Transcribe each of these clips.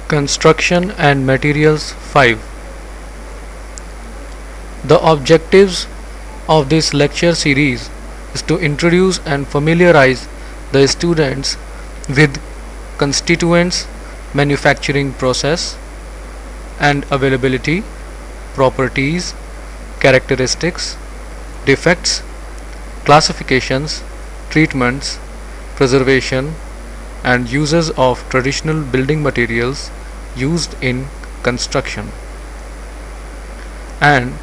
Construction and Materials 5. The objectives of this lecture series is to introduce and familiarize the students with constituents, manufacturing process and availability, properties, characteristics, defects, classifications, treatments, preservation and uses of traditional building materials used in construction, and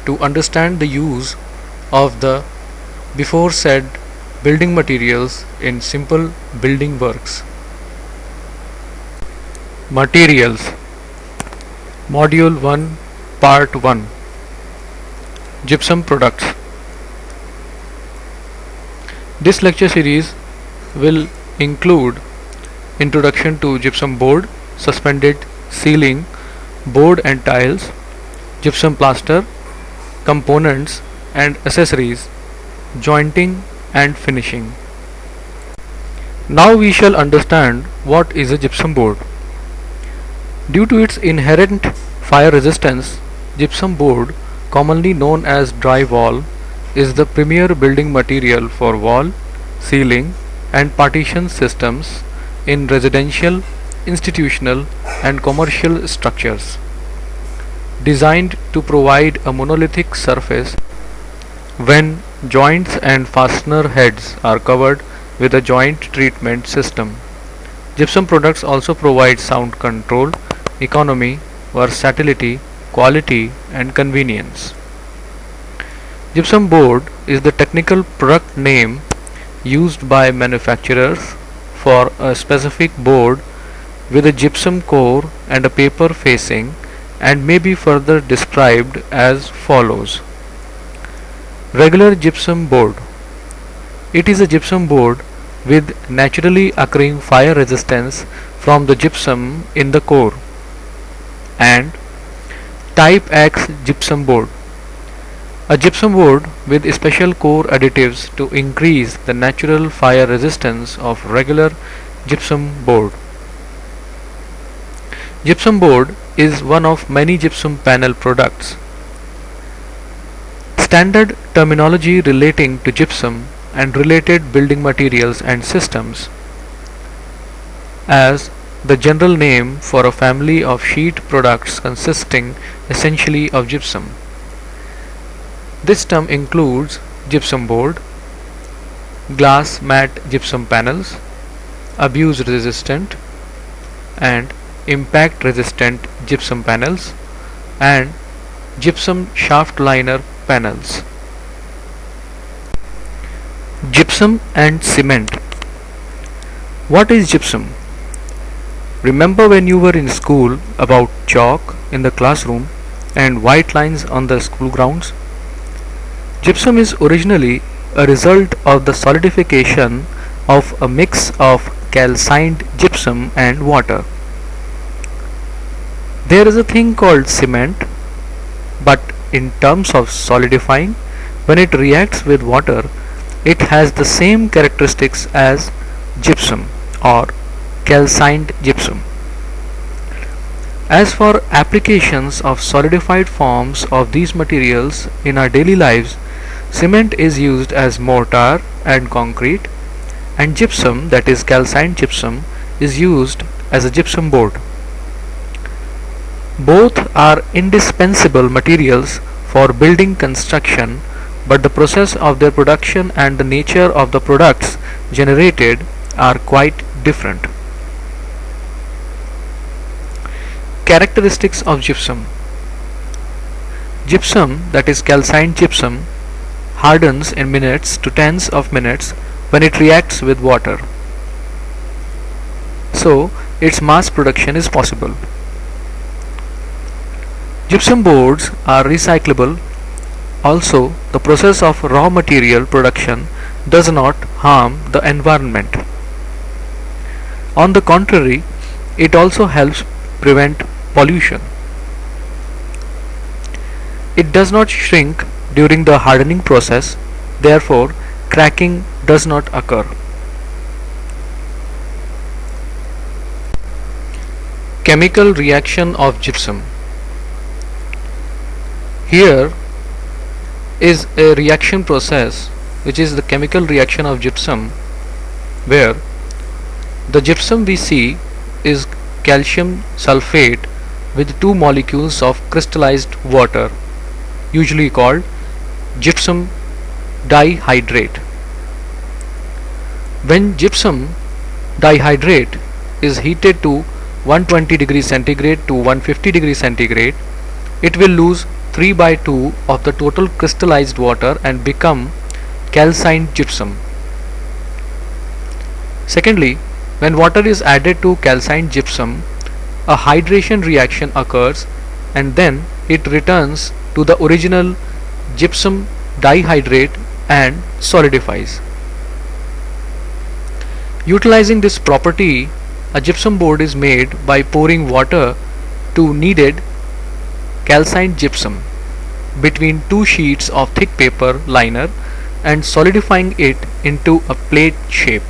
to understand the use of the before said building materials in simple building works. Materials. Module 1, Part 1. Gypsum products. This lecture series will include introduction to gypsum board, suspended ceiling, board and tiles, gypsum plaster, components and accessories, jointing and finishing. Now we shall understand what is a gypsum board. Due to its inherent fire resistance, gypsum board, commonly known as drywall, is the premier building material for wall, ceiling and partition systems in residential, institutional and commercial structures. Designed to provide a monolithic surface when joints and fastener heads are covered with a joint treatment system. Gypsum products also provide sound control, economy, versatility, quality and convenience. Gypsum board is the technical product name used by manufacturers for a specific board with a gypsum core and a paper facing, and may be further described as follows. Regular gypsum board. It is a gypsum board with naturally occurring fire resistance from the gypsum in the core. And Type X gypsum board. A gypsum board with special core additives to increase the natural fire resistance of regular gypsum board. Gypsum board is one of many gypsum panel products. Standard terminology relating to gypsum and related building materials and systems as the general name for a family of sheet products consisting essentially of gypsum. This term includes gypsum board, glass matte gypsum panels, abuse resistant and impact resistant gypsum panels, and gypsum shaft liner panels. Gypsum and cement. What is gypsum? Remember when you were in school about chalk in the classroom and white lines on the school grounds? Gypsum is originally a result of the solidification of a mix of calcined gypsum and water. There is a thing called cement, but in terms of solidifying, when it reacts with water, it has the same characteristics as gypsum or calcined gypsum. As for applications of solidified forms of these materials in our daily lives, cement is used as mortar and concrete, and gypsum, that is calcined gypsum, is used as a gypsum board. Both are indispensable materials for building construction, but the process of their production and the nature of the products generated are quite different. Characteristics of gypsum. Gypsum, that is calcined gypsum, hardens in minutes to tens of minutes when it reacts with water. So, its mass production is possible. Gypsum boards are recyclable. Also, the process of raw material production does not harm the environment. On the contrary, it also helps prevent pollution. It does not shrink during the hardening process, therefore cracking does not occur. Chemical reaction of gypsum. Here is a reaction process which is the chemical reaction of gypsum, where the gypsum we see is calcium sulfate with two molecules of crystallized water, usually called gypsum dihydrate. When gypsum dihydrate is heated to 120 degrees centigrade to 150 degrees centigrade, it will lose 3 by 2 of the total crystallized water and become calcined gypsum. Secondly, when water is added to calcined gypsum, a hydration reaction occurs and then it returns to the original gypsum dihydrate and solidifies. Utilizing this property, a gypsum board is made by pouring water to kneaded calcined gypsum between two sheets of thick paper liner and solidifying it into a plate shape.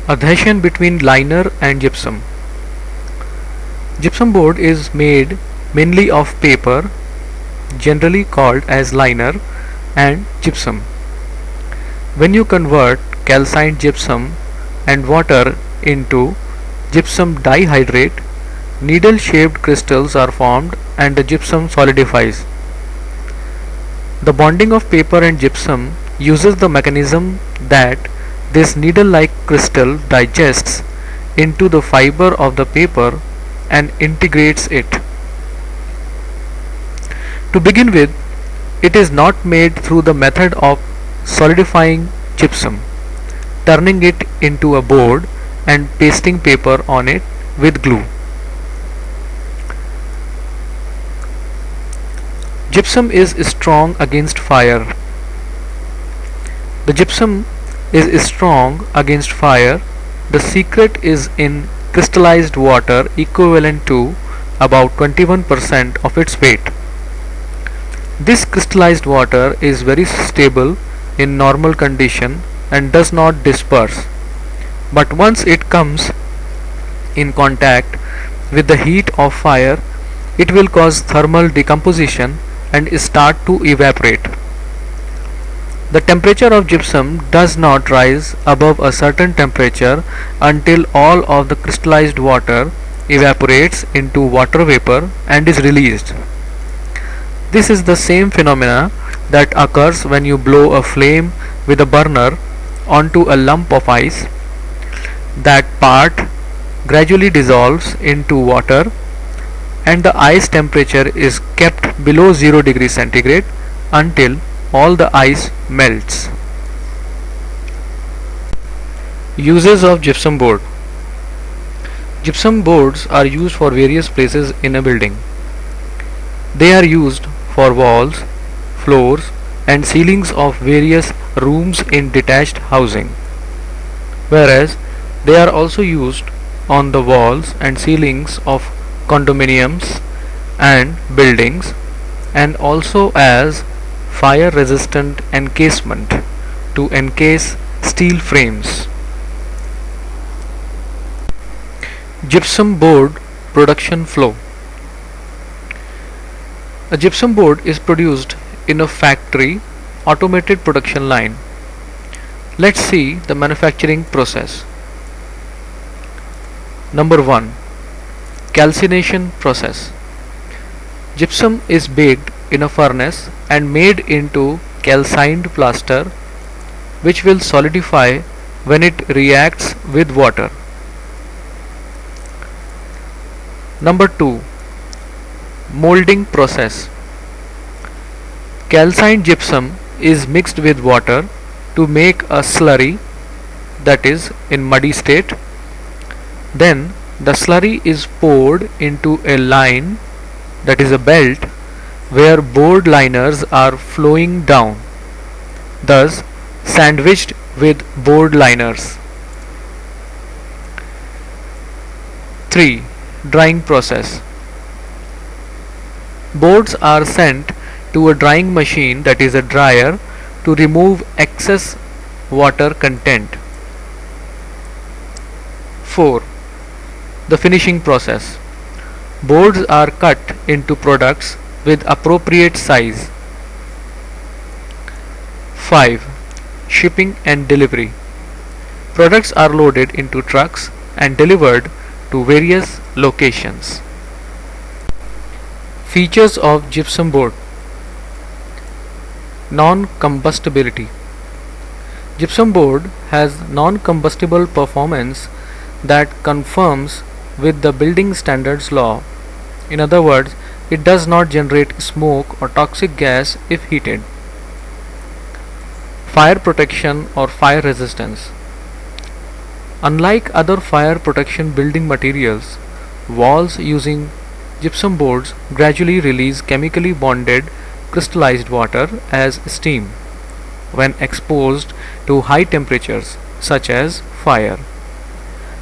Adhesion between liner and gypsum. Gypsum board is made mainly of paper, generally called as liner, and gypsum. When you convert calcined gypsum and water into gypsum dihydrate, needle-shaped crystals are formed and the gypsum solidifies. The bonding of paper and gypsum uses the mechanism that this needle-like crystal digests into the fiber of the paper and integrates it. To begin with, it is not made through the method of solidifying gypsum, turning it into a board and pasting paper on it with glue. Gypsum is strong against fire. The gypsum is strong against fire. The secret is in crystallized water equivalent to about 21% of its weight. This crystallized water is very stable in normal condition and does not disperse, but once it comes in contact with the heat of fire, it will cause thermal decomposition and start to evaporate. The temperature of gypsum does not rise above a certain temperature until all of the crystallized water evaporates into water vapor and is released. This is the same phenomena that occurs when you blow a flame with a burner onto a lump of ice. That part gradually dissolves into water and the ice temperature is kept below 0 degrees centigrade until all the ice melts. Uses of gypsum board. Gypsum boards are used for various places in a building. They are used for walls, floors and ceilings of various rooms in detached housing, whereas they are also used on the walls and ceilings of condominiums and buildings, and also as fire resistant encasement to encase steel frames. Gypsum board production flow. A gypsum board is produced in a factory automated production line. Let's see the manufacturing process. Number 1. Calcination process. Gypsum is baked in a furnace and made into calcined plaster, which will solidify when it reacts with water. Number 2. Molding process. Calcined gypsum is mixed with water to make a slurry, that is in muddy state. Then the slurry is poured into a line, that is a belt, where board liners are flowing down, thus sandwiched with board liners. 3. Drying process. Boards are sent to a drying machine, that is a dryer, to remove excess water content. 4. The finishing process. Boards are cut into products with appropriate size. 5. Shipping and delivery. Products are loaded into trucks and delivered to various locations. Features of gypsum board. Non-combustibility. Gypsum board has non-combustible performance that conforms with the building standards law. In other words, it does not generate smoke or toxic gas if heated. Fire protection or fire resistance. Unlike other fire protection building materials, walls using gypsum boards gradually release chemically bonded crystallized water as steam when exposed to high temperatures such as fire.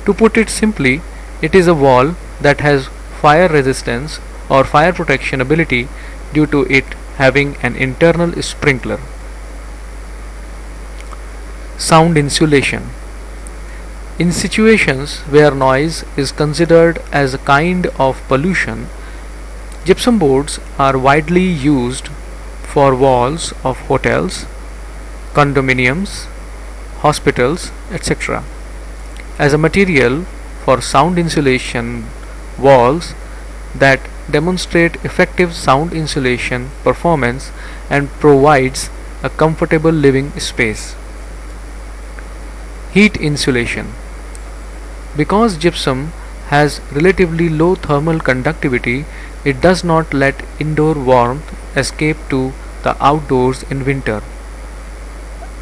To put it simply, it is a wall that has fire resistance or fire protection ability due to it having an internal sprinkler. Sound insulation. In situations where noise is considered as a kind of pollution, gypsum boards are widely used for walls of hotels, condominiums, hospitals, etc. as a material for sound insulation walls that demonstrate effective sound insulation performance and provides a comfortable living space. Heat insulation. Because gypsum has relatively low thermal conductivity, it does not let indoor warmth escape to the outdoors in winter,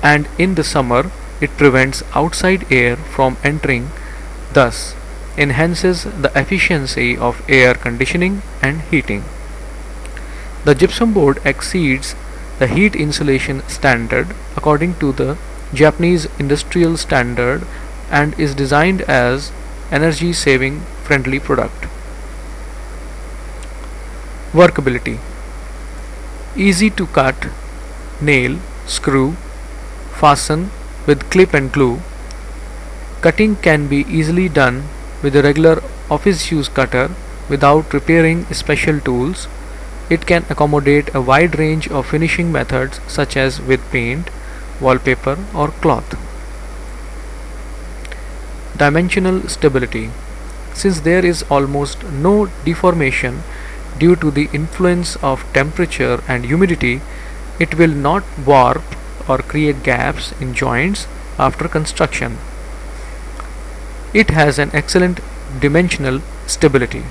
and in the summer it prevents outside air from entering, thus enhances the efficiency of air conditioning and heating. The gypsum board exceeds the heat insulation standard according to the Japanese industrial standard and is designed as energy saving friendly product. Workability. Easy to cut, nail, screw, fasten with clip and glue. Cutting can be easily done with a regular office use cutter without repairing special tools. It can accommodate a wide range of finishing methods such as with paint, wallpaper or cloth. Dimensional stability. Since there is almost no deformation due to the influence of temperature and humidity, it will not warp or create gaps in joints after construction. It has an excellent dimensional stability.